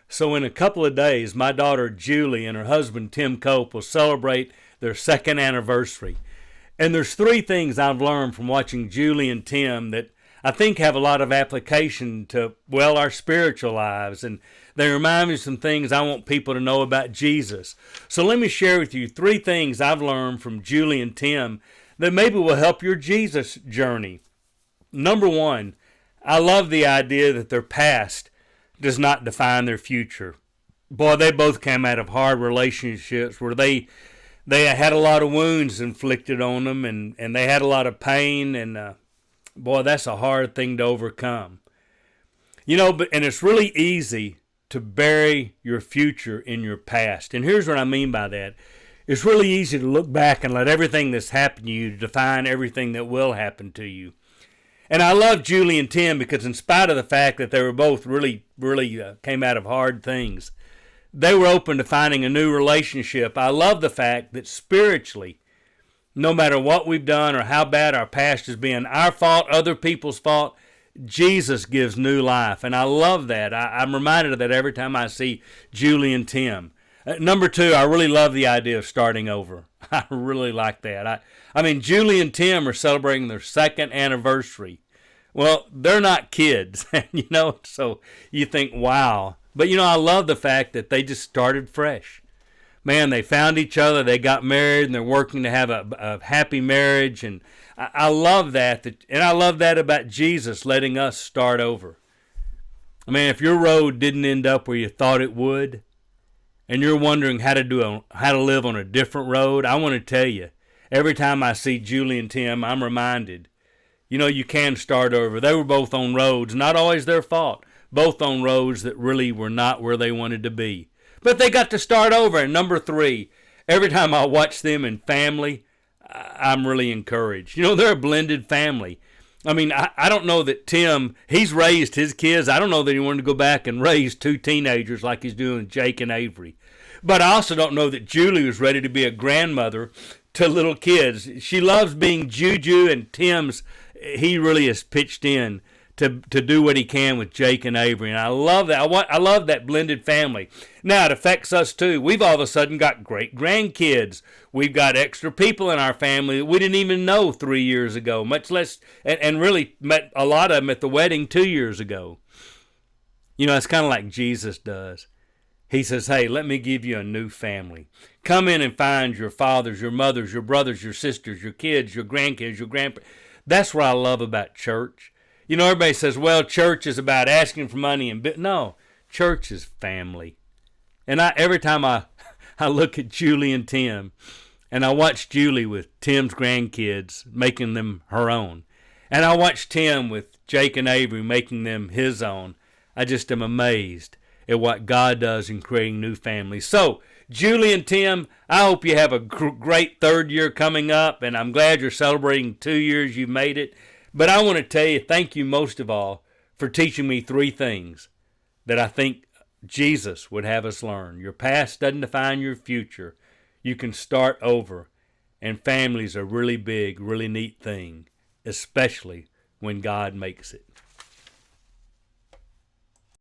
So in a couple of days, my daughter Julie and her husband Tim Cope will celebrate their second anniversary. And there's three things I've learned from watching Julie and Tim that I think have a lot of application to, well, our spiritual lives. And they remind me of some things I want people to know about Jesus. So let me share with you three things I've learned from Julie and Tim that maybe will help your Jesus journey. Number one, I love the idea that their past does not define their future. Boy, they both came out of hard relationships where they had a lot of wounds inflicted on them, and they had a lot of pain, and boy, that's a hard thing to overcome. And it's really easy to bury your future in your past. And here's what I mean by that. It's really easy to look back and let everything that's happened to you define everything that will happen to you. And I love Julie and Tim because in spite of the fact that they were both really came out of hard things, they were open to finding a new relationship. I love the fact that spiritually, no matter what we've done or how bad our past has been, our fault, other people's fault, Jesus gives new life. And I love that. I'm reminded of that every time I see Julie and Tim. Number two, I really love the idea of starting over. I really like that. I mean, Julie and Tim are celebrating their second anniversary. Well, they're not kids, so you think, wow. But, I love the fact that they just started fresh. Man, they found each other, they got married, and they're working to have a happy marriage. And I love that. And I love that about Jesus letting us start over. I mean, if your road didn't end up where you thought it would, and you're wondering how to live on a different road, I want to tell you, every time I see Julie and Tim, I'm reminded, you can start over. They were both on roads, not always their fault, both on roads that really were not where they wanted to be. But they got to start over. And number three, every time I watch them in family, I'm really encouraged. They're a blended family. I mean, I don't know that Tim, he's raised his kids. I don't know that he wanted to go back and raise two teenagers like he's doing Jake and Avery. But I also don't know that Julie was ready to be a grandmother to little kids. She loves being Juju, and he really has pitched in to do what he can with Jake and Avery. And I love that. I love that blended family. Now, it affects us too. We've all of a sudden got great grandkids. We've got extra people in our family that we didn't even know 3 years ago, much less, and really met a lot of them at the wedding 2 years ago. It's kind of like Jesus does. He says, hey, let me give you a new family. Come in and find your fathers, your mothers, your brothers, your sisters, your kids, your grandkids, your grandparents. That's what I love about church. Everybody says, well, church is about asking for money. No, church is family. And every time I look at Julie and Tim, and I watch Julie with Tim's grandkids, making them her own, and I watch Tim with Jake and Avery, making them his own, I just am amazed at what God does in creating new families. So, Julie and Tim, I hope you have a great third year coming up, and I'm glad you're celebrating 2 years you've made it. But I want to tell you, thank you most of all for teaching me three things that I think Jesus would have us learn. Your past doesn't define your future. You can start over, and families are a really big, really neat thing, especially when God makes it.